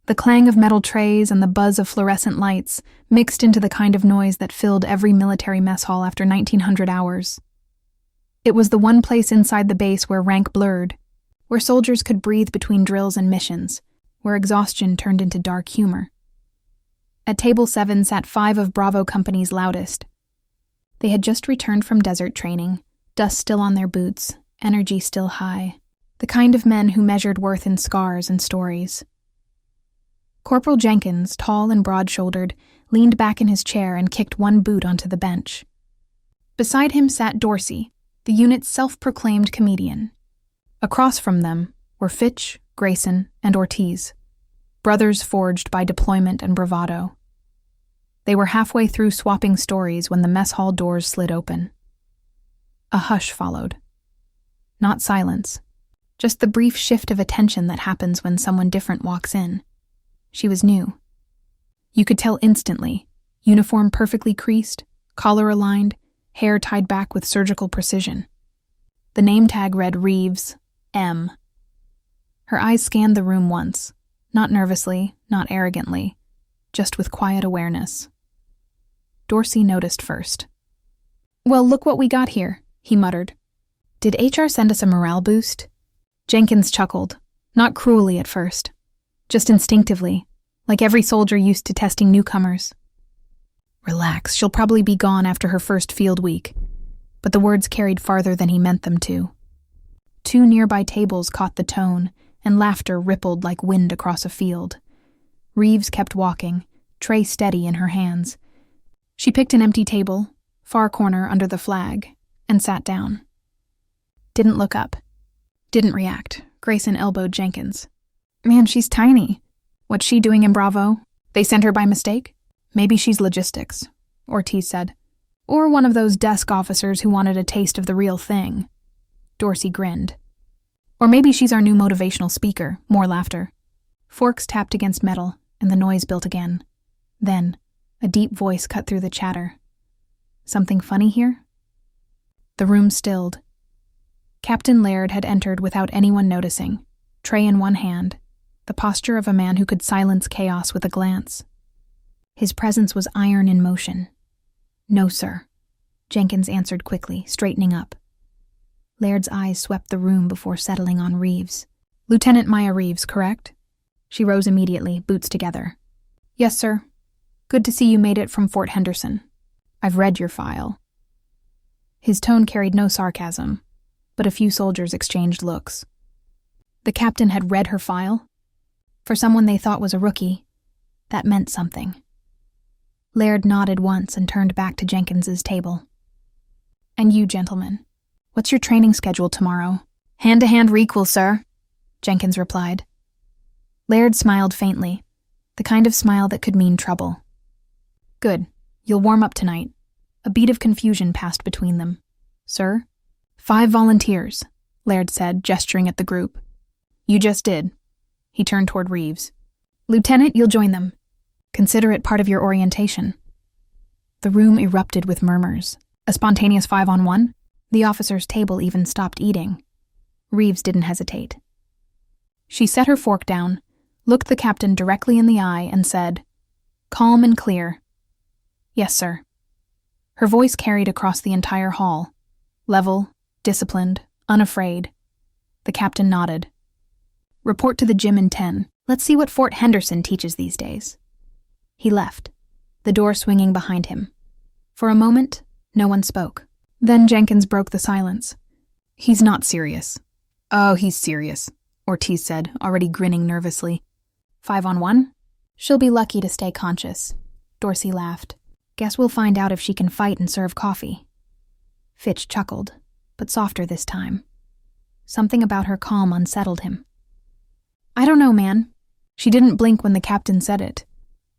The clang of metal trays and the buzz of fluorescent lights mixed into the kind of noise that filled every military mess hall after 1900 hours. It was the one place inside the base where rank blurred, where soldiers could breathe between drills and missions, where exhaustion turned into dark humor. At table 7 sat 5 of Bravo Company's loudest. They had just returned from desert training, dust still on their boots, energy still high, the kind of men who measured worth in scars and stories. Corporal Jenkins, tall and broad-shouldered, leaned back in his chair and kicked one boot onto the bench. Beside him sat Dorsey, the unit's self-proclaimed comedian. Across from them were Fitch, Grayson, and Ortiz, brothers forged by deployment and bravado. They were halfway through swapping stories when the mess hall doors slid open. A hush followed. Not silence, just the brief shift of attention that happens when someone different walks in. She was new. You could tell instantly, uniform perfectly creased, collar aligned, hair tied back with surgical precision. The name tag read Reeves, M. Her eyes scanned the room once, not nervously, not arrogantly, just with quiet awareness. Dorsey noticed first. "Well, look what we got here," he muttered. "Did HR send us a morale boost?" Jenkins chuckled, not cruelly at first, just instinctively, like every soldier used to testing newcomers. "Relax, she'll probably be gone after her first field week." But the words carried farther than he meant them to. 2 nearby tables caught the tone, and laughter rippled like wind across a field. Reeves kept walking, tray steady in her hands. She picked an empty table, far corner under the flag, and sat down. Didn't look up. Didn't react. Grayson elbowed Jenkins. "Man, she's tiny. What's she doing in Bravo? They sent her by mistake? Maybe she's logistics," Ortiz said. "Or one of those desk officers who wanted a taste of the real thing." Dorsey grinned. "Or maybe she's our new motivational speaker." More laughter. Forks tapped against metal, and the noise built again. Then, a deep voice cut through the chatter. "Something funny here?" The room stilled. Captain Laird had entered without anyone noticing, tray in one hand, the posture of a man who could silence chaos with a glance. His presence was iron in motion. "No, sir," Jenkins answered quickly, straightening up. Laird's eyes swept the room before settling on Reeves. "Lieutenant Maya Reeves, correct?" She rose immediately, boots together. "Yes, sir. Good to see you made it from Fort Henderson. I've read your file." His tone carried no sarcasm, but a few soldiers exchanged looks. The captain had read her file? For someone they thought was a rookie, that meant something. Laird nodded once and turned back to Jenkins's table. "And you, gentlemen, what's your training schedule tomorrow?" "Hand-to-hand requel, sir," Jenkins replied. Laird smiled faintly, the kind of smile that could mean trouble. "Good. You'll warm up tonight." A beat of confusion passed between them. "Sir?" 5 volunteers, Laird said, gesturing at the group. "You just did." He turned toward Reeves. "Lieutenant, you'll join them. Consider it part of your orientation." The room erupted with murmurs. A spontaneous 5-on-1? The officer's table even stopped eating. Reeves didn't hesitate. She set her fork down, looked the captain directly in the eye, and said, calm and clear, "Yes, sir." Her voice carried across the entire hall. Level, disciplined, unafraid. The captain nodded. "Report to the gym in 10. Let's see what Fort Henderson teaches these days." He left, the door swinging behind him. For a moment, no one spoke. Then Jenkins broke the silence. "He's not serious." "Oh, he's serious," Ortiz said, already grinning nervously. 5-on-1? "She'll be lucky to stay conscious." Dorsey laughed. "Guess we'll find out if she can fight and serve coffee." Fitch chuckled, but softer this time. Something about her calm unsettled him. "I don't know, man." She didn't blink when the captain said it.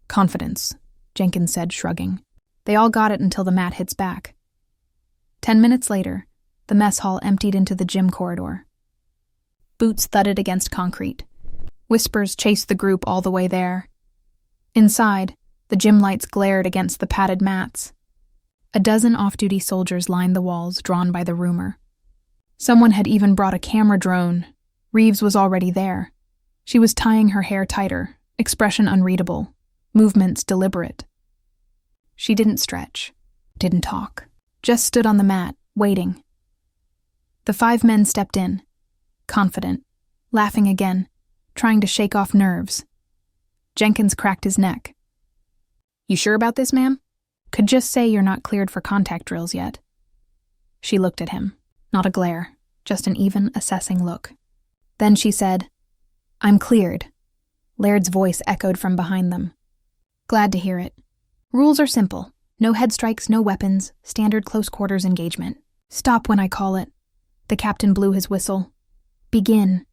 "Confidence," Jenkins said, shrugging. "They all got it until the mat hits back." 10 minutes later, the mess hall emptied into the gym corridor. Boots thudded against concrete. Whispers chased the group all the way there. Inside, the gym lights glared against the padded mats. A dozen off-duty soldiers lined the walls, drawn by the rumor. Someone had even brought a camera drone. Reeves was already there. She was tying her hair tighter, expression unreadable, movements deliberate. She didn't stretch, didn't talk, just stood on the mat, waiting. The 5 men stepped in, confident, laughing again, trying to shake off nerves. Jenkins cracked his neck. "You sure about this, ma'am? Could just say you're not cleared for contact drills yet." She looked at him, not a glare, just an even, assessing look. Then she said, "I'm cleared." Laird's voice echoed from behind them. "Glad to hear it. Rules are simple. No head strikes, no weapons, standard close quarters engagement. Stop when I call it." The captain blew his whistle. "Begin."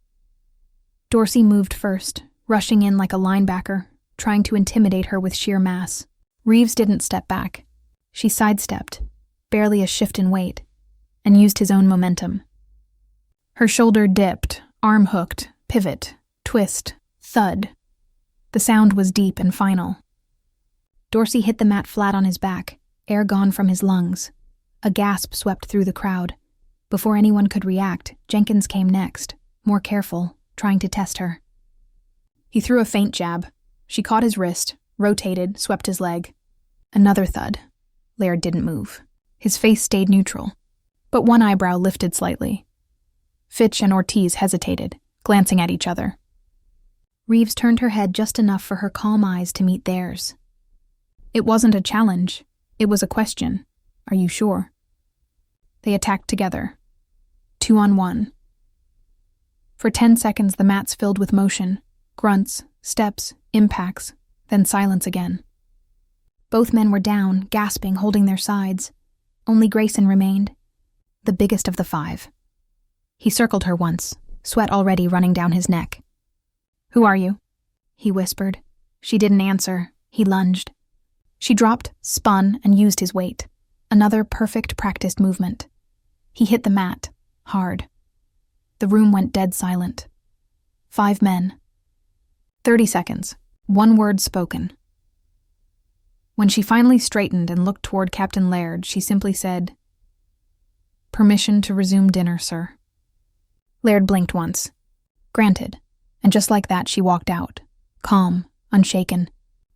Dorsey moved first, rushing in like a linebacker, trying to intimidate her with sheer mass. Reeves didn't step back. She sidestepped, barely a shift in weight, and used his own momentum. Her shoulder dipped, arm hooked, pivot, twist, thud. The sound was deep and final. Dorsey hit the mat flat on his back, air gone from his lungs. A gasp swept through the crowd. Before anyone could react, Jenkins came next, more careful, trying to test her. He threw a feint jab. She caught his wrist, rotated, swept his leg. Another thud. Laird didn't move. His face stayed neutral, but one eyebrow lifted slightly. Fitch and Ortiz hesitated, glancing at each other. Reeves turned her head just enough for her calm eyes to meet theirs. It wasn't a challenge. It was a question. "Are you sure?" They attacked together. 2 on 1. For 10 seconds the mats filled with motion, grunts, steps, impacts, then silence again. Both men were down, gasping, holding their sides. Only Grayson remained, the biggest of the 5. He circled her once, sweat already running down his neck. "Who are you?" he whispered. She didn't answer. He lunged. She dropped, spun, and used his weight. Another perfect practiced movement. He hit the mat, hard. The room went dead silent. 5 men. 30 seconds. 1 word spoken. When she finally straightened and looked toward Captain Laird, she simply said, "Permission to resume dinner, sir." Laird blinked once. Granted. And just like that, she walked out, calm, unshaken,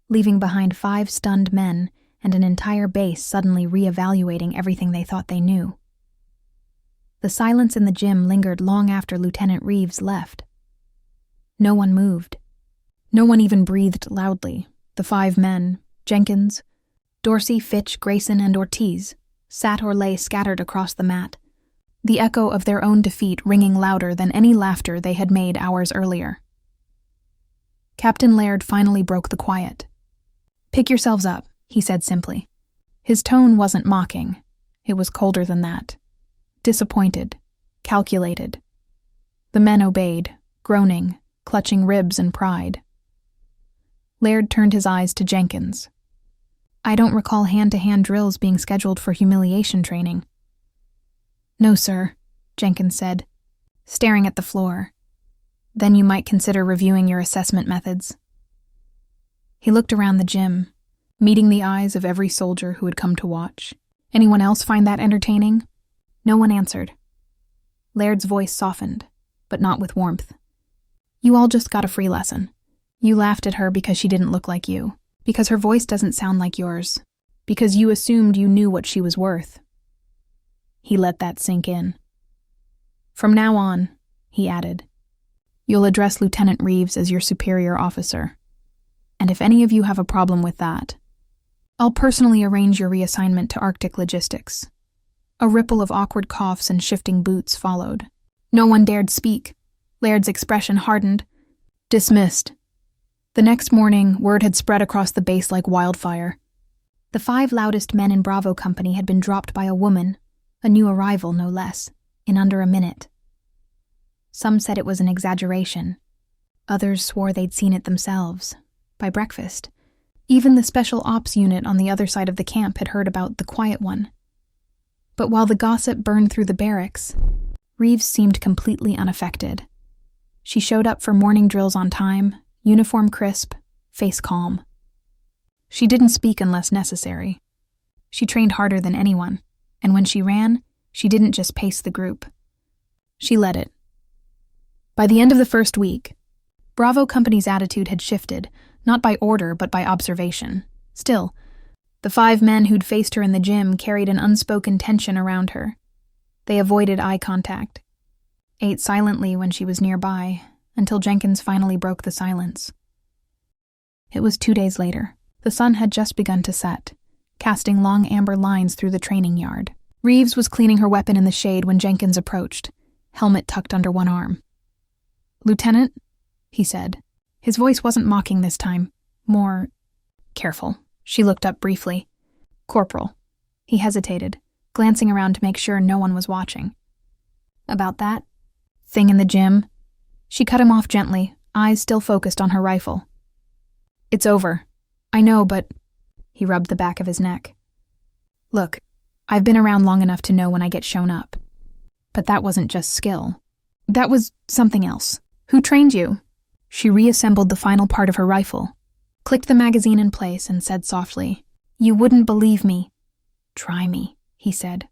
leaving behind 5 stunned men and an entire base suddenly re-evaluating everything they thought they knew. The silence in the gym lingered long after Lieutenant Reeves left. No one moved. No one even breathed loudly. The 5 men, Jenkins, Dorsey, Fitch, Grayson, and Ortiz, sat or lay scattered across the mat, the echo of their own defeat ringing louder than any laughter they had made hours earlier. Captain Laird finally broke the quiet. "Pick yourselves up," he said simply. His tone wasn't mocking. It was colder than that. Disappointed, calculated. The men obeyed, groaning, clutching ribs in pride. Laird turned his eyes to Jenkins. "I don't recall hand-to-hand drills being scheduled for humiliation training." "No, sir," Jenkins said, staring at the floor. "Then you might consider reviewing your assessment methods." He looked around the gym, meeting the eyes of every soldier who had come to watch. Anyone else find that entertaining? No one answered. Laird's voice softened, but not with warmth. "You all just got a free lesson. You laughed at her because she didn't look like you, because her voice doesn't sound like yours, because you assumed you knew what she was worth." He let that sink in. "From now on," he added, "you'll address Lieutenant Reeves as your superior officer. And if any of you have a problem with that, I'll personally arrange your reassignment to Arctic logistics." A ripple of awkward coughs and shifting boots followed. No one dared speak. Laird's expression hardened. "Dismissed." The next morning, word had spread across the base like wildfire. The 5 loudest men in Bravo Company had been dropped by a woman, a new arrival no less, in under a minute. Some said it was an exaggeration. Others swore they'd seen it themselves, by breakfast. Even the special ops unit on the other side of the camp had heard about the quiet one. But while the gossip burned through the barracks, Reeves seemed completely unaffected. She showed up for morning drills on time, uniform crisp, face calm. She didn't speak unless necessary. She trained harder than anyone, and when she ran, she didn't just pace the group. She led it. By the end of the first week, Bravo Company's attitude had shifted, not by order but by observation. Still, the 5 men who'd faced her in the gym carried an unspoken tension around her. They avoided eye contact, ate silently when she was nearby, until Jenkins finally broke the silence. It was 2 days later. The sun had just begun to set, casting long amber lines through the training yard. Reeves was cleaning her weapon in the shade when Jenkins approached, helmet tucked under one arm. "Lieutenant?" he said. His voice wasn't mocking this time, more careful. She looked up briefly. "Corporal." He hesitated, glancing around to make sure no one was watching. "About that thing in the gym?" She cut him off gently, eyes still focused on her rifle. "It's over. I know, but..." He rubbed the back of his neck. "Look, I've been around long enough to know when I get shown up. But that wasn't just skill. That was something else. Who trained you?" She reassembled the final part of her rifle, clicked the magazine in place, and said softly, "You wouldn't believe me." "Try me," he said.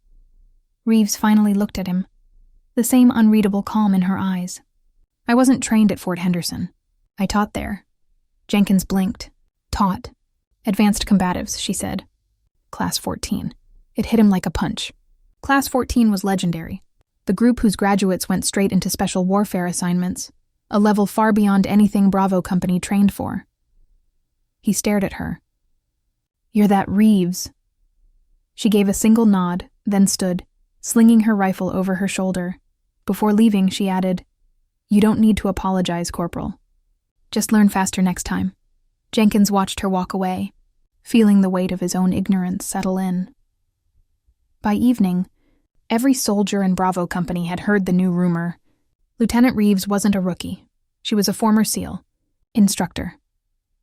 Reeves finally looked at him, the same unreadable calm in her eyes. "I wasn't trained at Fort Henderson. I taught there." Jenkins blinked. "Taught. Advanced combatives," she said. "Class 14. It hit him like a punch. Class 14 was legendary. The group whose graduates went straight into special warfare assignments, a level far beyond anything Bravo Company trained for. He stared at her. "You're that Reeves." She gave a single nod, then stood, slinging her rifle over her shoulder. Before leaving, she added, "You don't need to apologize, Corporal. Just learn faster next time." Jenkins watched her walk away, feeling the weight of his own ignorance settle in. By evening, every soldier in Bravo Company had heard the new rumor. Lieutenant Reeves wasn't a rookie. She was a former SEAL, instructor.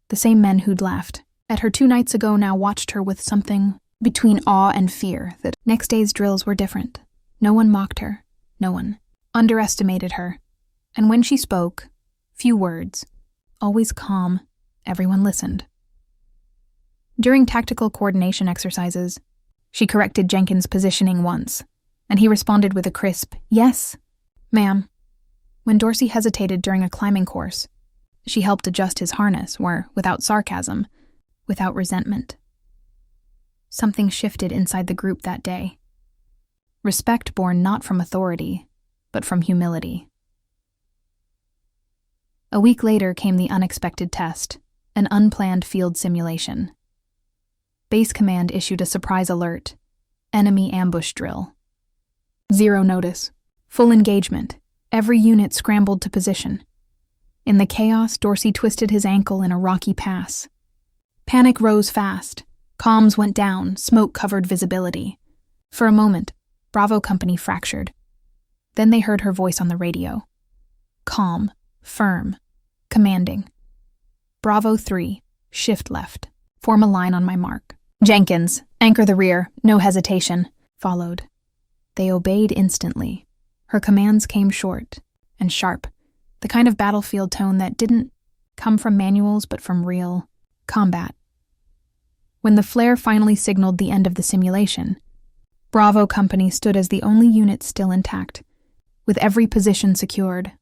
The same men who'd laughed at her 2 nights ago now watched her with something between awe and fear that next day's drills were different. No one mocked her. No one underestimated her. And when she spoke, few words, always calm, everyone listened. During tactical coordination exercises, she corrected Jenkins' positioning once, and he responded with a crisp, "Yes, ma'am." When Dorsey hesitated during a climbing course, she helped adjust his harness, without sarcasm, without resentment. Something shifted inside the group that day. Respect born not from authority, but from humility. A week later came the unexpected test, an unplanned field simulation. Base Command issued a surprise alert, enemy ambush drill. Zero notice, full engagement, every unit scrambled to position. In the chaos, Dorsey twisted his ankle in a rocky pass. Panic rose fast. Comms went down, smoke covered visibility. For a moment, Bravo Company fractured. Then they heard her voice on the radio. Calm, firm, commanding. "Bravo 3, shift left. Form a line on my mark." "Jenkins, anchor the rear, no hesitation," followed. They obeyed instantly. Her commands came short and sharp, the kind of battlefield tone that didn't come from manuals but from real combat. When the flare finally signaled the end of the simulation, Bravo Company stood as the only unit still intact, with every position secured.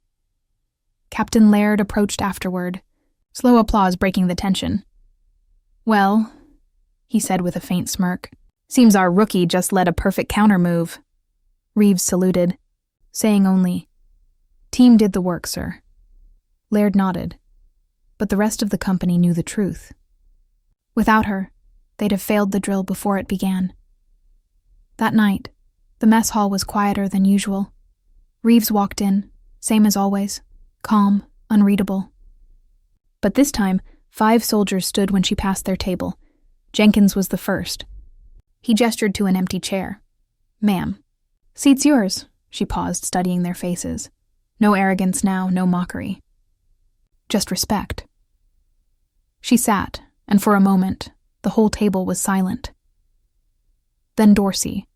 Captain Laird approached afterward, slow applause breaking the tension. "Well," he said with a faint smirk, "seems our rookie just led a perfect counter move." Reeves saluted, saying only, "Team did the work, sir." Laird nodded, but the rest of the company knew the truth. Without her, they'd have failed the drill before it began. That night, the mess hall was quieter than usual. Reeves walked in, same as always, calm, unreadable. But this time, 5 soldiers stood when she passed their table. Jenkins was the first. He gestured to an empty chair. "Ma'am." "Seat's yours." She paused, studying their faces. No arrogance now, no mockery. Just respect. She sat, and for a moment, the whole table was silent. Then Dorsey,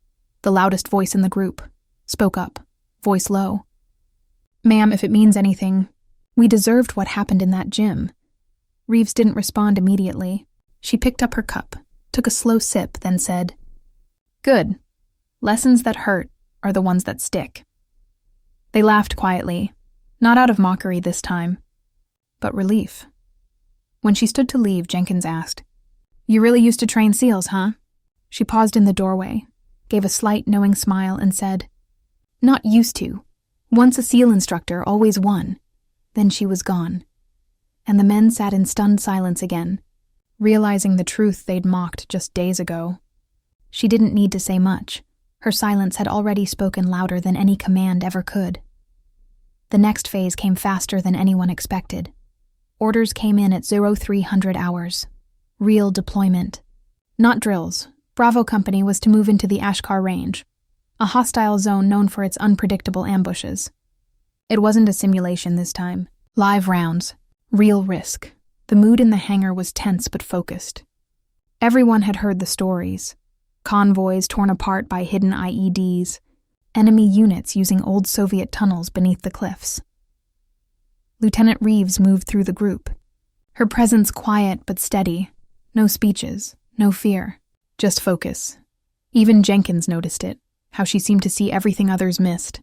the loudest voice in the group, spoke up, voice low. "Ma'am, if it means anything, we deserved what happened in that gym." Reeves didn't respond immediately. She picked up her cup, took a slow sip, then said, "Good. Lessons that hurt are the ones that stick." They laughed quietly, not out of mockery this time, but relief. When she stood to leave, Jenkins asked, "You really used to train SEALs, huh?" She paused in the doorway, gave a slight, knowing smile, and said, "Not used to. Once a SEAL instructor, always one." Then she was gone. And the men sat in stunned silence again, realizing the truth they'd mocked just days ago. She didn't need to say much. Her silence had already spoken louder than any command ever could. The next phase came faster than anyone expected. Orders came in at 0300 hours. Real deployment. Not drills. Bravo Company was to move into the Ashkar Range, a hostile zone known for its unpredictable ambushes. It wasn't a simulation this time. Live rounds. Real risk. The mood in the hangar was tense but focused. Everyone had heard the stories. Convoys torn apart by hidden IEDs. Enemy units using old Soviet tunnels beneath the cliffs. Lieutenant Reeves moved through the group. Her presence quiet but steady. No speeches, no fear, just focus. Even Jenkins noticed it, how she seemed to see everything others missed.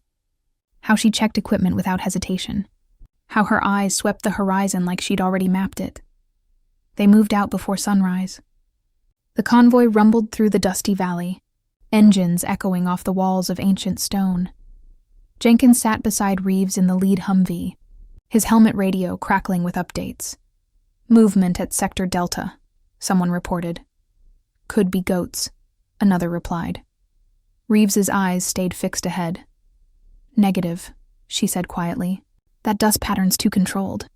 How she checked equipment without hesitation. How her eyes swept the horizon like she'd already mapped it. They moved out before sunrise. The convoy rumbled through the dusty valley, engines echoing off the walls of ancient stone. Jenkins sat beside Reeves in the lead Humvee, his helmet radio crackling with updates. "Movement at Sector Delta," someone reported. "Could be goats," another replied. Reeves's eyes stayed fixed ahead. "Negative," she said quietly. "That dust pattern's too controlled."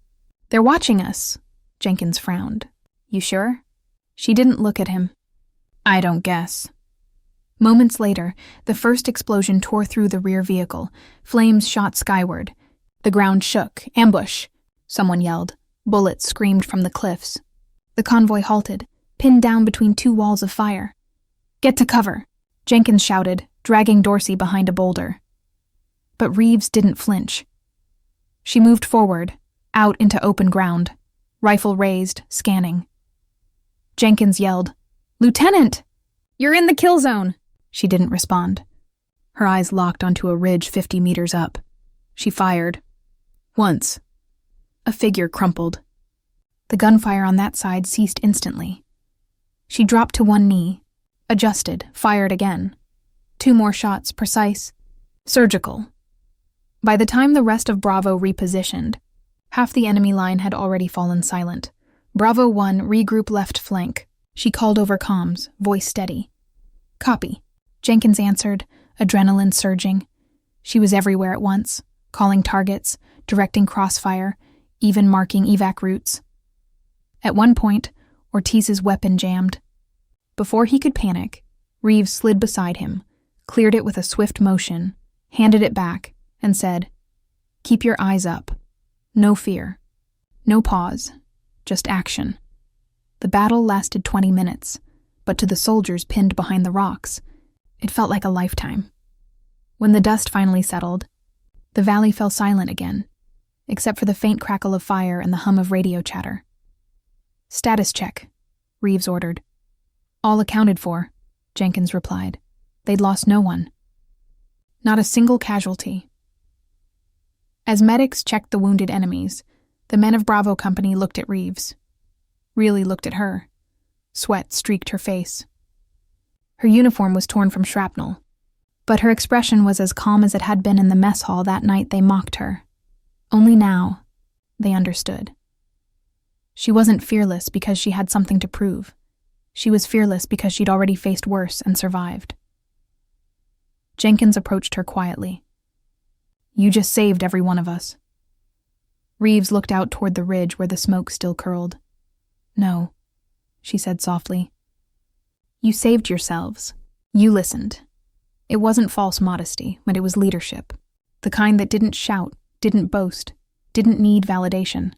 "They're watching us," Jenkins frowned. "You sure?" She didn't look at him. "I don't guess." Moments later, the first explosion tore through the rear vehicle. Flames shot skyward. The ground shook. "Ambush!" someone yelled. Bullets screamed from the cliffs. The convoy halted, pinned down between two walls of fire. "Get to cover!" Jenkins shouted, dragging Dorsey behind a boulder. But Reeves didn't flinch. She moved forward, out into open ground, rifle raised, scanning. Jenkins yelled, "Lieutenant! You're in the kill zone!" She didn't respond. Her eyes locked onto a ridge 50 meters up. She fired. Once. A figure crumpled. The gunfire on that side ceased instantly. She dropped to one knee, adjusted, fired again. 2 more shots, precise, surgical. By the time the rest of Bravo repositioned, half the enemy line had already fallen silent. Bravo 1, regroup left flank. She called over comms, voice steady. "Copy." Jenkins answered, adrenaline surging. She was everywhere at once, calling targets, directing crossfire, even marking evac routes. At one point, Ortiz's weapon jammed. Before he could panic, Reeves slid beside him, cleared it with a swift motion, handed it back, and said, "Keep your eyes up. No fear. No pause. Just action." The battle lasted 20 minutes, but to the soldiers pinned behind the rocks, it felt like a lifetime. When the dust finally settled, the valley fell silent again, except for the faint crackle of fire and the hum of radio chatter. "Status check," Reeves ordered. "All accounted for," Jenkins replied. They'd lost no one. Not a single casualty. As medics checked the wounded enemies, the men of Bravo Company looked at Reeves. Really looked at her. Sweat streaked her face. Her uniform was torn from shrapnel, but her expression was as calm as it had been in the mess hall that night they mocked her. Only now, they understood. She wasn't fearless because she had something to prove. She was fearless because she'd already faced worse and survived. Jenkins approached her quietly. "You just saved every one of us." Reeves looked out toward the ridge where the smoke still curled. "No," she said softly. "You saved yourselves. You listened. It wasn't false modesty, but it was leadership. The kind that didn't shout, didn't boast, didn't need validation."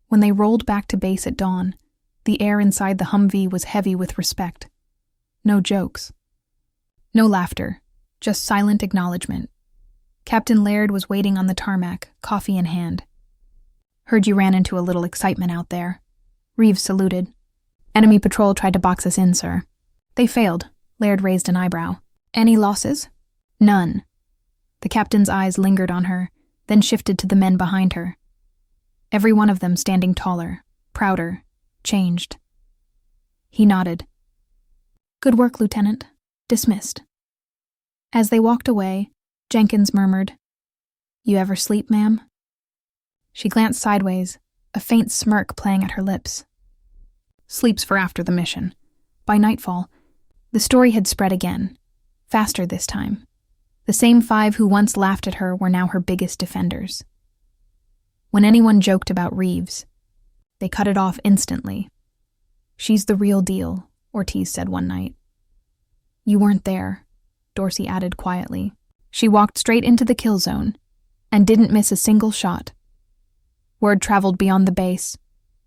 When they rolled back to base at dawn, the air inside the Humvee was heavy with respect. No jokes. No laughter, just silent acknowledgement. Captain Laird was waiting on the tarmac, coffee in hand. "Heard you ran into a little excitement out there." Reeves saluted. "Enemy patrol tried to box us in, sir." "They failed." Laird raised an eyebrow. "Any losses?" "None." The captain's eyes lingered on her, then shifted to the men behind her. every one of them standing taller, prouder, changed. He nodded. "Good work, Lieutenant. Dismissed." As they walked away, Jenkins murmured, "You ever sleep, ma'am?" She glanced sideways, a faint smirk playing at her lips. Sleep's for after the mission. By nightfall, the story had spread again, faster this time. The same 5 who once laughed at her were now her biggest defenders. When anyone joked about Reeves, they cut it off instantly. "She's the real deal," Ortiz said one night. "You weren't there," Dorsey added quietly. "She walked straight into the kill zone and didn't miss a single shot. Word traveled beyond the base,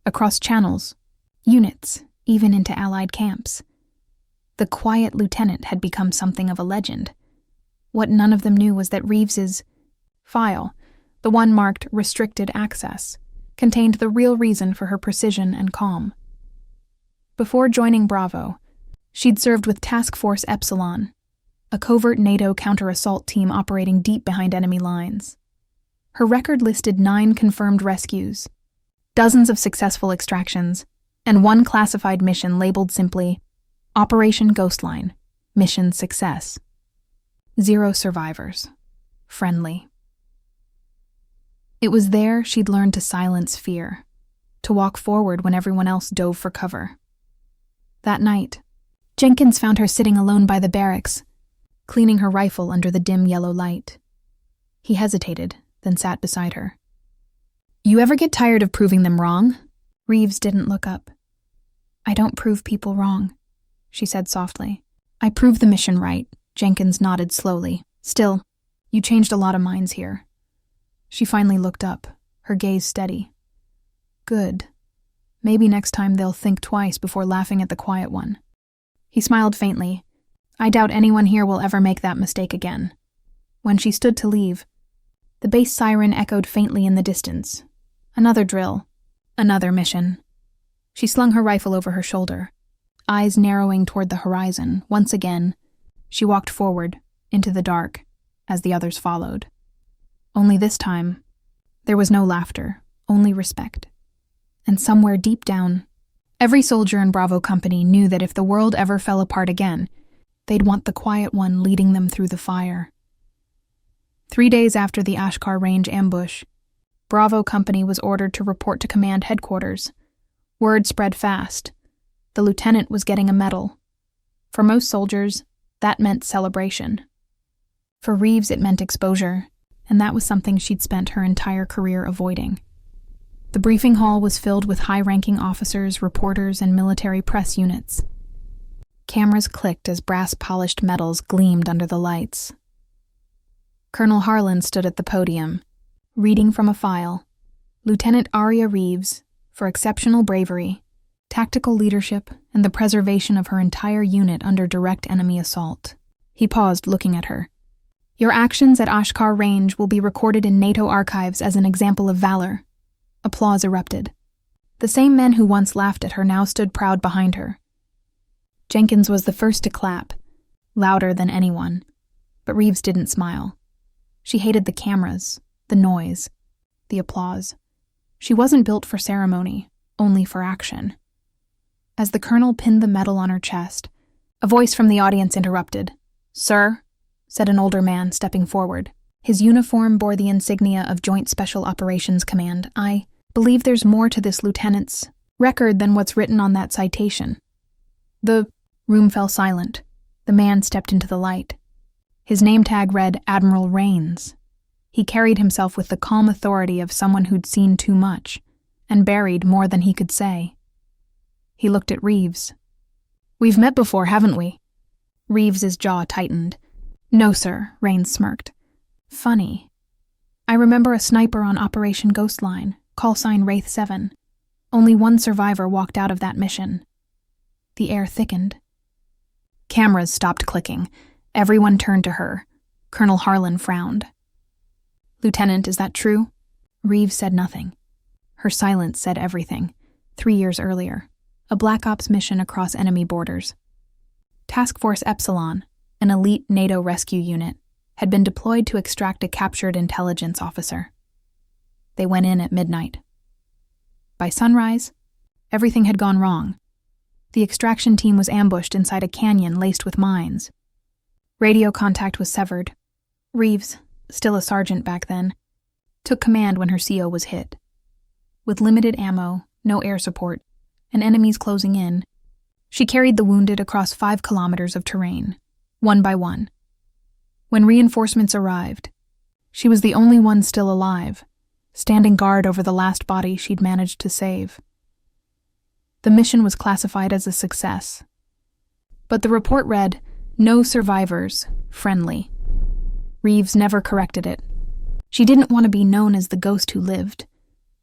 across channels, units, even into Allied camps. The quiet lieutenant had become something of a legend. What none of them knew was that Reeves's file, the one marked restricted access, contained the real reason for her precision and calm. Before joining Bravo, she'd served with Task Force Epsilon, a covert NATO counter-assault team operating deep behind enemy lines. Her record listed 9 confirmed rescues, dozens of successful extractions, and 1 classified mission labeled simply Operation Ghostline, Mission Success. 0 survivors. Friendly. It was there she'd learned to silence fear, to walk forward when everyone else dove for cover. That night, Jenkins found her sitting alone by the barracks, cleaning her rifle under the dim yellow light. He hesitated, then sat beside her. "You ever get tired of proving them wrong?" Reeves didn't look up. "I don't prove people wrong," she said softly. "I prove the mission right." Jenkins nodded slowly. "Still, you changed a lot of minds here." She finally looked up, her gaze steady. "Good. Maybe next time they'll think twice before laughing at the quiet one." He smiled faintly. "I doubt anyone here will ever make that mistake again." When she stood to leave, the base siren echoed faintly in the distance. Another drill. Another mission. She slung her rifle over her shoulder, eyes narrowing toward the horizon. Once again, she walked forward, into the dark, as the others followed. Only this time, there was no laughter, only respect. And somewhere deep down, every soldier in Bravo Company knew that if the world ever fell apart again, they'd want the quiet one leading them through the fire. 3 days after the Ashkar Range ambush, Bravo Company was ordered to report to command headquarters. Word spread fast. The lieutenant was getting a medal. For most soldiers, that meant celebration. For Reeves, it meant exposure, and that was something she'd spent her entire career avoiding. The briefing hall was filled with high-ranking officers, reporters, and military press units. Cameras clicked as brass-polished metals gleamed under the lights. Colonel Harlan stood at the podium, reading from a file. Lieutenant Aria Reeves, for exceptional bravery, tactical leadership, and the preservation of her entire unit under direct enemy assault. He paused, looking at her. "Your actions at Ashkar Range will be recorded in NATO archives as an example of valor." Applause erupted. The same men who once laughed at her now stood proud behind her. Jenkins was the first to clap, louder than anyone, but Reeves didn't smile. She hated the cameras, the noise, the applause. She wasn't built for ceremony, only for action. As the colonel pinned the medal on her chest, a voice from the audience interrupted. "Sir," said an older man, stepping forward. His uniform bore the insignia of Joint Special Operations Command. "I believe there's more to this lieutenant's record than what's written on that citation." The room fell silent. The man stepped into the light. His name tag read Admiral Rains. He carried himself with the calm authority of someone who'd seen too much and buried more than he could say. He looked at Reeves. "We've met before, haven't we?" Reeves's jaw tightened. "No, sir," Rains smirked. "Funny. I remember a sniper on Operation Ghostline, call sign Wraith 7. Only one survivor walked out of that mission." The air thickened. Cameras stopped clicking. Everyone turned to her. Colonel Harlan frowned. "Lieutenant, is that true?" Reeves said nothing. Her silence said everything. 3 years earlier, a Black Ops mission across enemy borders. Task Force Epsilon, an elite NATO rescue unit, had been deployed to extract a captured intelligence officer. They went in at midnight. By sunrise, everything had gone wrong. The extraction team was ambushed inside a canyon laced with mines. Radio contact was severed. Reeves, still a sergeant back then, took command when her CO was hit. With limited ammo, no air support, and enemies closing in, she carried the wounded across 5 kilometers of terrain, one by one. When reinforcements arrived, she was the only one still alive, standing guard over the last body she'd managed to save. The mission was classified as a success. But the report read, "No survivors, friendly." Reeves never corrected it. She didn't want to be known as the ghost who lived.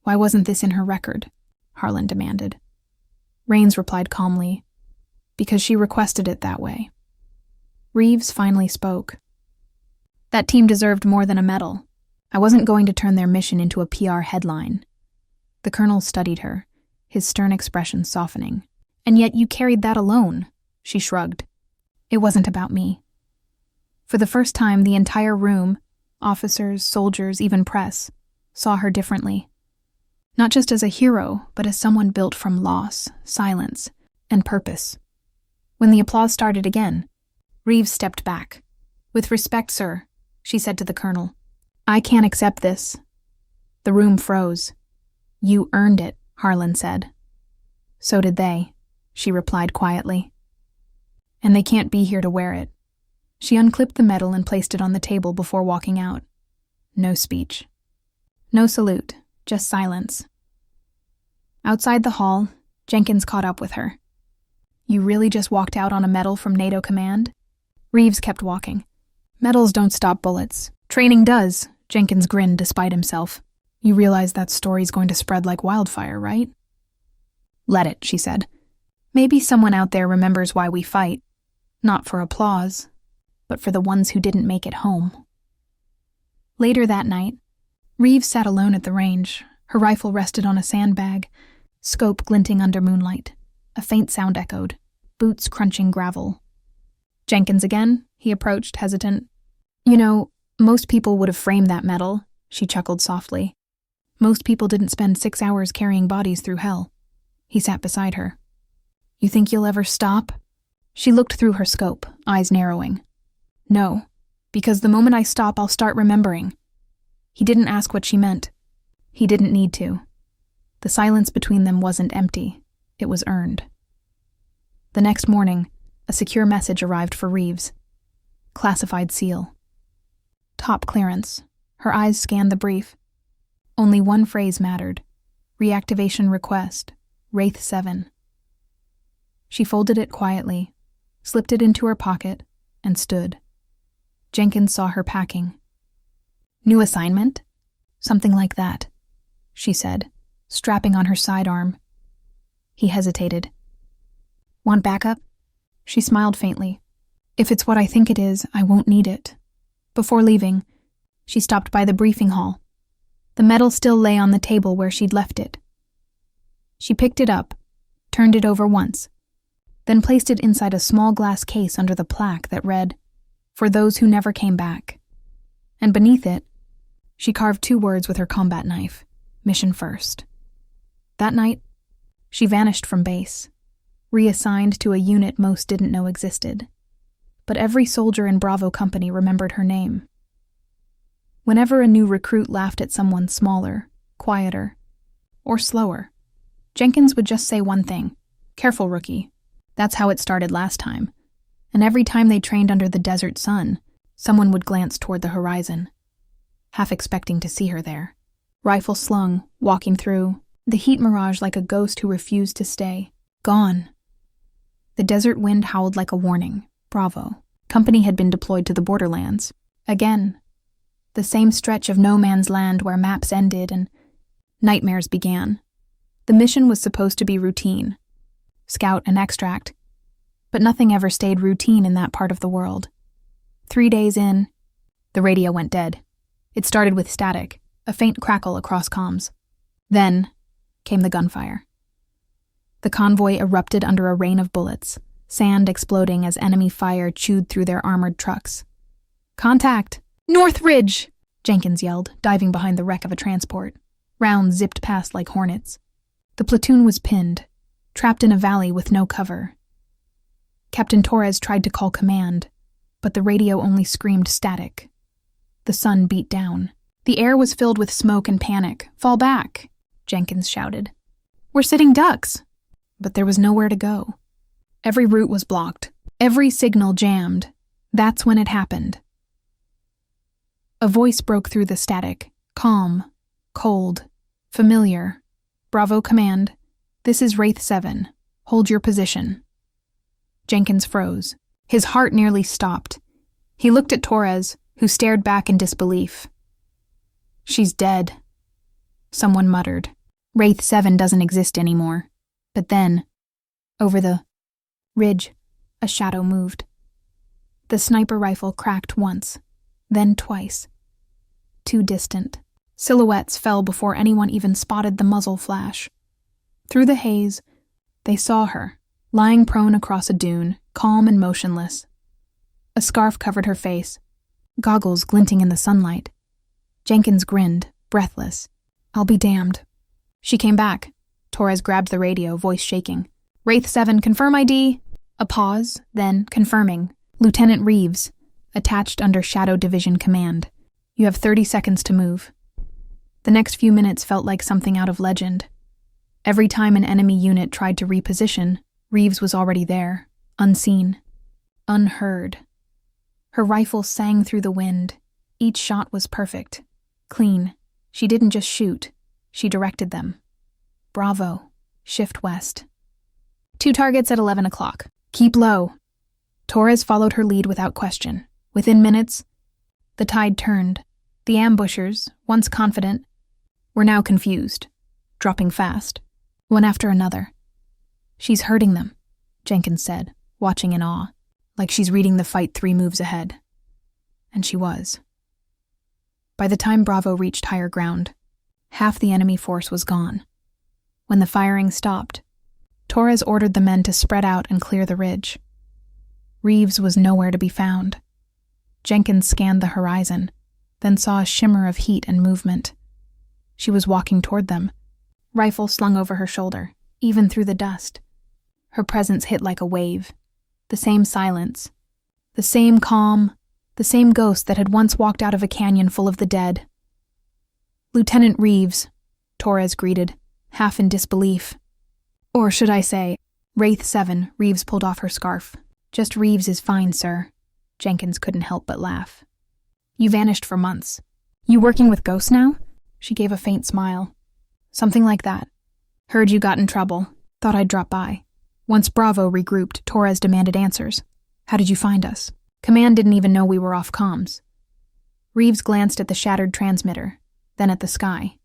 Why wasn't this in her record? Harlan demanded. Rains replied calmly, "Because she requested it that way." Reeves finally spoke. "That team deserved more than a medal. I wasn't going to turn their mission into a PR headline." The colonel studied her, his stern expression softening. "And yet you carried that alone," she shrugged. "It wasn't about me." For the first time, the entire room, officers, soldiers, even press, saw her differently. Not just as a hero, but as someone built from loss, silence, and purpose. When the applause started again, Reeves stepped back. "With respect, sir," she said to the colonel, "I can't accept this." The room froze. "You earned it," Harlan said. "So did they," she replied quietly. "And they can't be here to wear it." She unclipped the medal and placed it on the table before walking out. No speech. No salute, just silence. Outside the hall, Jenkins caught up with her. "You really just walked out on a medal from NATO command?" Reeves kept walking. "Medals don't stop bullets. Training does," Jenkins grinned despite himself. "You realize that story's going to spread like wildfire, right?" "Let it," she said. "Maybe someone out there remembers why we fight. Not for applause, but for the ones who didn't make it home." Later that night, Reeves sat alone at the range. Her rifle rested on a sandbag, scope glinting under moonlight. A faint sound echoed, boots crunching gravel. "Jenkins again?" he approached, hesitant. "You know, most people would have framed that medal," she chuckled softly. "Most people didn't spend 6 hours carrying bodies through hell." He sat beside her. "You think you'll ever stop?" She looked through her scope, eyes narrowing. "No, because the moment I stop, I'll start remembering." He didn't ask what she meant. He didn't need to. The silence between them wasn't empty. It was earned. The next morning, a secure message arrived for Reeves. Classified seal. Top clearance. Her eyes scanned the brief. Only one phrase mattered. Reactivation request. Wraith 7. She folded it quietly, slipped it into her pocket, and stood. Jenkins saw her packing. "New assignment?" "Something like that," she said, strapping on her sidearm. He hesitated. "Want backup?" She smiled faintly. "If it's what I think it is, I won't need it." Before leaving, she stopped by the briefing hall. The medal still lay on the table where she'd left it. She picked it up, turned it over once, then placed it inside a small glass case under the plaque that read, "For those who never came back." And beneath it, she carved 2 words with her combat knife, "Mission First." That night, she vanished from base, reassigned to a unit most didn't know existed. But every soldier in Bravo Company remembered her name. Whenever a new recruit laughed at someone smaller, quieter, or slower, Jenkins would just say one thing, "Careful, rookie." That's how it started last time. And every time they trained under the desert sun, someone would glance toward the horizon, half expecting to see her there. Rifle slung, walking through, the heat mirage like a ghost who refused to stay. Gone. The desert wind howled like a warning. Bravo. Company had been deployed to the borderlands. Again. The same stretch of no man's land where maps ended and nightmares began. The mission was supposed to be routine. Scout and extract. But nothing ever stayed routine in that part of the world. 3 days in, the radio went dead. It started with static, a faint crackle across comms. Then came the gunfire. The convoy erupted under a rain of bullets, sand exploding as enemy fire chewed through their armored trucks. "Contact! North Ridge!" Jenkins yelled, diving behind the wreck of a transport. Rounds zipped past like hornets. The platoon was pinned, trapped in a valley with no cover. Captain Torres tried to call command, but the radio only screamed static. The sun beat down. The air was filled with smoke and panic. "Fall back," Jenkins shouted. "We're sitting ducks." But there was nowhere to go. Every route was blocked. Every signal jammed. That's when it happened. A voice broke through the static. Calm, cold, familiar. "Bravo Command. This is Wraith 7. Hold your position." Jenkins froze. His heart nearly stopped. He looked at Torres, who stared back in disbelief. "She's dead," someone muttered. "Wraith 7 doesn't exist anymore." But then, over the ridge, a shadow moved. The sniper rifle cracked once, then twice. Too distant. Silhouettes fell before anyone even spotted the muzzle flash. Through the haze, they saw her, lying prone across a dune, calm and motionless. A scarf covered her face, goggles glinting in the sunlight. Jenkins grinned, breathless. "I'll be damned." She came back. Torres grabbed the radio, voice shaking. "Wraith 7, confirm ID." A pause, then, confirming. "Lieutenant Reeves, attached under Shadow Division Command. You have 30 seconds to move." The next few minutes felt like something out of legend. Every time an enemy unit tried to reposition, Reeves was already there, unseen, unheard. Her rifle sang through the wind. Each shot was perfect, clean. She didn't just shoot, she directed them. "Bravo. Shift west. 2 targets at 11 o'clock. Keep low." Torres followed her lead without question. Within minutes, the tide turned. The ambushers, once confident, were now confused, dropping fast, one after another. "She's hurting them," Jenkins said, watching in awe, like she's reading the fight 3 moves ahead. And she was. By the time Bravo reached higher ground, half the enemy force was gone. When the firing stopped, Torres ordered the men to spread out and clear the ridge. Reeves was nowhere to be found. Jenkins scanned the horizon, then saw a shimmer of heat and movement. She was walking toward them, rifle slung over her shoulder, even through the dust. Her presence hit like a wave. The same silence, the same calm, the same ghost that had once walked out of a canyon full of the dead. "Lieutenant Reeves," Torres greeted, half in disbelief. "Or should I say, Wraith 7, Reeves pulled off her scarf. "Just Reeves is fine, sir." Jenkins couldn't help but laugh. "You vanished for months. You working with ghosts now?" She gave a faint smile. "Something like that. Heard you got in trouble. Thought I'd drop by." Once Bravo regrouped, Torres demanded answers. "How did you find us?" Command didn't even know we were off comms. Reeves glanced at the shattered transmitter, then at the sky.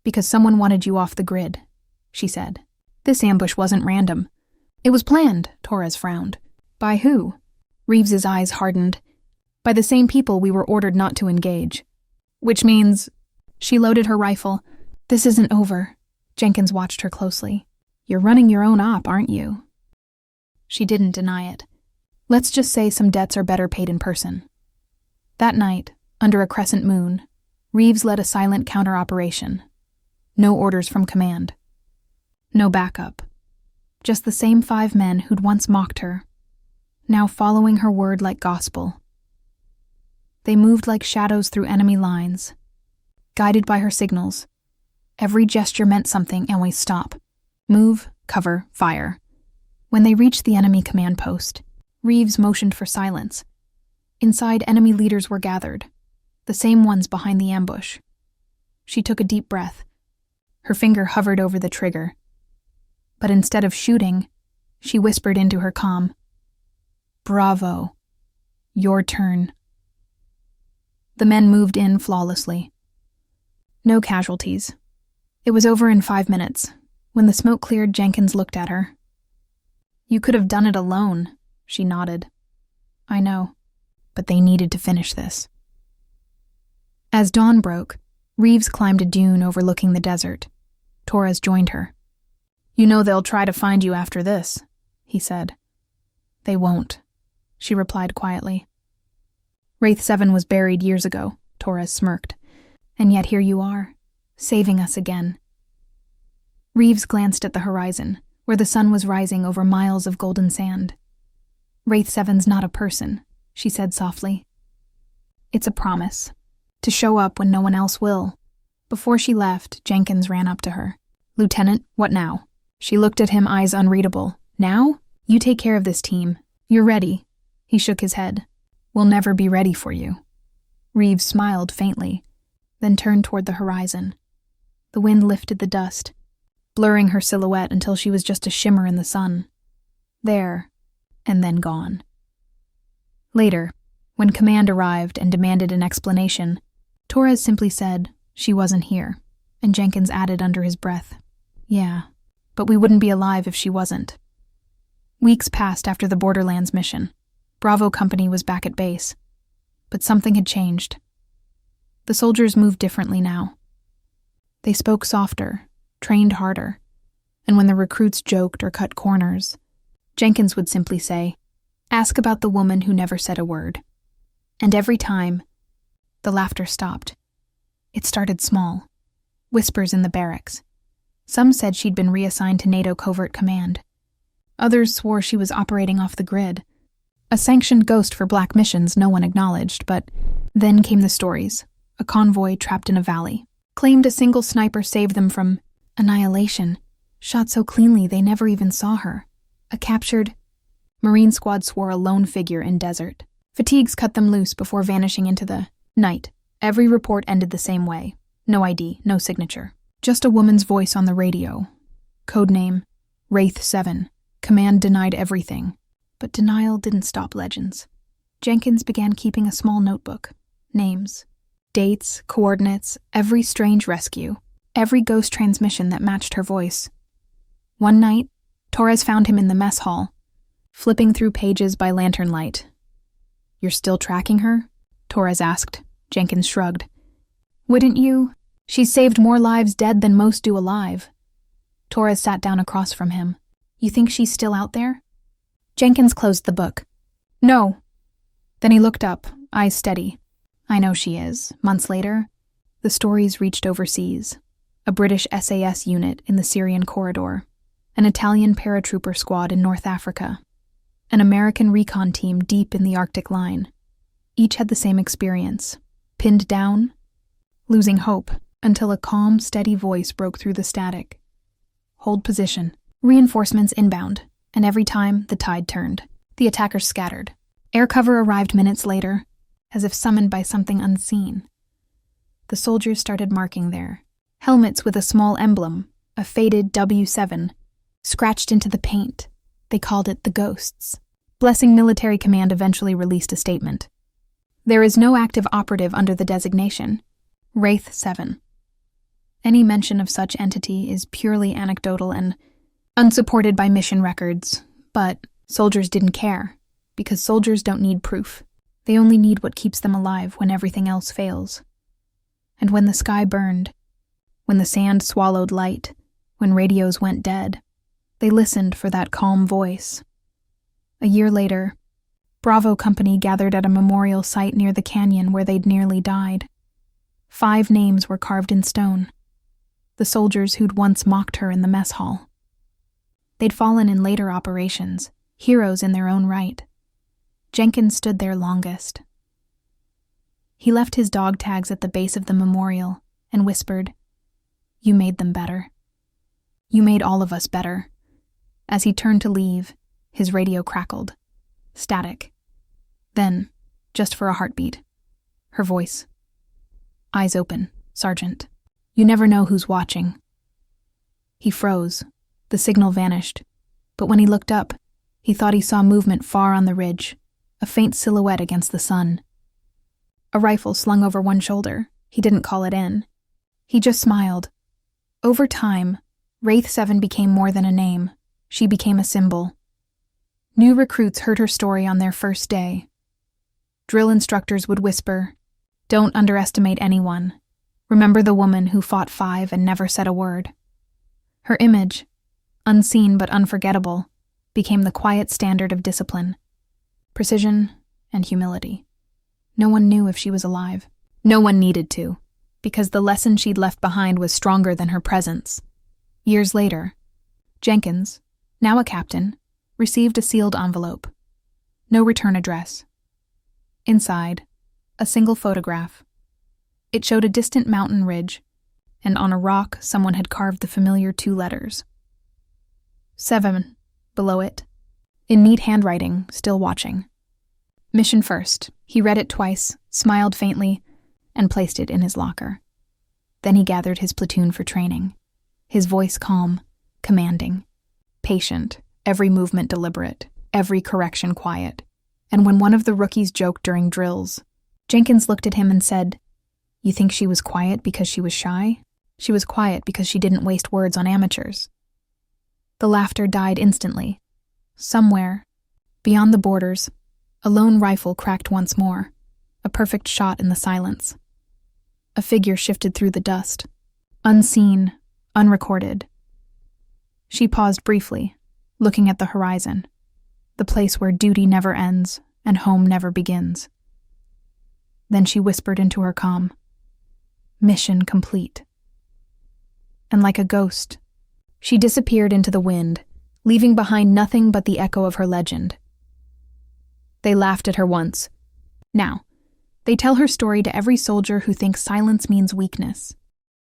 "Because someone wanted you off the grid," she said. "This ambush wasn't random. It was planned," Torres frowned. "By who?" Reeves's eyes hardened. "By the same people we were ordered not to engage. Which means..." She loaded her rifle. "This isn't over." Jenkins watched her closely. "You're running your own op, aren't you?" She didn't deny it. Let's just say some debts are better paid in person. That night, under a crescent moon, Reeves led a silent counter-operation. No orders from command. No backup. Just the same 5 men who'd once mocked her, now following her word like gospel. They moved like shadows through enemy lines, guided by her signals. Every gesture meant something, and we stop. Move, cover, fire. When they reached the enemy command post, Reeves motioned for silence. Inside, enemy leaders were gathered, the same ones behind the ambush. She took a deep breath. Her finger hovered over the trigger. But instead of shooting, she whispered into her comm, "Bravo. Your turn." The men moved in flawlessly. No casualties. It was over in 5 minutes. When the smoke cleared, Jenkins looked at her. "You could have done it alone," she nodded. "I know, but they needed to finish this." As dawn broke, Reeves climbed a dune overlooking the desert. Torres joined her. "You know they'll try to find you after this," he said. "They won't," she replied quietly. "Wraith 7 was buried years ago," Torres smirked. "And yet here you are, saving us again." Reeves glanced at the horizon, where the sun was rising over miles of golden sand. Wraith 7's not a person, she said softly. It's a promise. To show up when no one else will. Before she left, Jenkins ran up to her. Lieutenant, what now? She looked at him, eyes unreadable. Now? You take care of this team. You're ready. He shook his head. We'll never be ready for you. Reeves smiled faintly, then turned toward the horizon. The wind lifted the dust, blurring her silhouette until she was just a shimmer in the sun. There, and then gone. Later, when command arrived and demanded an explanation, Torres simply said she wasn't here, and Jenkins added under his breath, yeah, but we wouldn't be alive if she wasn't. Weeks passed after the Borderlands mission. Bravo Company was back at base. But something had changed. The soldiers moved differently now. They spoke softer, trained harder, and when the recruits joked or cut corners, Jenkins would simply say, "Ask about the woman who never said a word." And every time, the laughter stopped. It started small, whispers in the barracks. Some said she'd been reassigned to NATO Covert Command. Others swore she was operating off the grid, a sanctioned ghost for black missions no one acknowledged. But then came the stories. A convoy trapped in a valley claimed a single sniper saved them from annihilation, shot so cleanly they never even saw her. A captured Marine squad swore a lone figure in desert. Fatigues cut them loose before vanishing into the night. Every report ended the same way. No ID, no signature. Just a woman's voice on the radio. Codename Wraith 7. Command denied everything. But denial didn't stop legends. Jenkins began keeping a small notebook. Names, dates, coordinates, every strange rescue, every ghost transmission that matched her voice. One night, Torres found him in the mess hall, flipping through pages by lantern light. "You're still tracking her?" Torres asked. Jenkins shrugged. "Wouldn't you? She's saved more lives dead than most do alive." Torres sat down across from him. "You think she's still out there?" Jenkins closed the book. "No." Then he looked up, eyes steady. "I know she is." Months later, the stories reached overseas. A British SAS unit in the Syrian corridor, an Italian paratrooper squad in North Africa, an American recon team deep in the Arctic line. Each had the same experience. Pinned down, losing hope, until a calm, steady voice broke through the static. "Hold position. Reinforcements inbound." And every time, the tide turned. The attackers scattered. Air cover arrived minutes later, as if summoned by something unseen. The soldiers started marking there. Helmets with a small emblem, a faded W7, scratched into the paint. They called it the Ghosts. Blessing Military Command eventually released a statement. There is no active operative under the designation. Wraith 7. Any mention of such entity is purely anecdotal and unsupported by mission records, but soldiers didn't care, because soldiers don't need proof. They only need what keeps them alive when everything else fails. And when the sky burned, when the sand swallowed light, when radios went dead, they listened for that calm voice. A year later, Bravo Company gathered at a memorial site near the canyon where they'd nearly died. 5 names were carved in stone. The soldiers who'd once mocked her in the mess hall. They'd fallen in later operations, heroes in their own right. Jenkins stood there longest. He left his dog tags at the base of the memorial and whispered, "You made them better. You made all of us better." As he turned to leave, his radio crackled. Static. Then, just for a heartbeat, her voice. "Eyes open, Sergeant. You never know who's watching." He froze. The signal vanished, but when he looked up, he thought he saw movement far on the ridge, a faint silhouette against the sun. A rifle slung over one shoulder. He didn't call it in. He just smiled. Over time, Wraith 7 became more than a name. She became a symbol. New recruits heard her story on their first day. Drill instructors would whisper, "Don't underestimate anyone. Remember the woman who fought 5 and never said a word." Her image, unseen but unforgettable, became the quiet standard of discipline, precision, and humility. No one knew if she was alive. No one needed to, because the lesson she'd left behind was stronger than her presence. Years later, Jenkins, now a captain, received a sealed envelope. No return address. Inside, a single photograph. It showed a distant mountain ridge, and on a rock someone had carved the familiar 2 letters. 7, below it, in neat handwriting, still watching. Mission first. He read it twice, smiled faintly, and placed it in his locker. Then he gathered his platoon for training, his voice calm, commanding, patient, every movement deliberate, every correction quiet. And when one of the rookies joked during drills, Jenkins looked at him and said, "You think she was quiet because she was shy? She was quiet because she didn't waste words on amateurs." The laughter died instantly. Somewhere, beyond the borders, a lone rifle cracked once more, a perfect shot in the silence. A figure shifted through the dust, unseen, unrecorded. She paused briefly, looking at the horizon, the place where duty never ends and home never begins. Then she whispered into her comm, "Mission complete." And like a ghost, she disappeared into the wind, leaving behind nothing but the echo of her legend. They laughed at her once. Now, they tell her story to every soldier who thinks silence means weakness.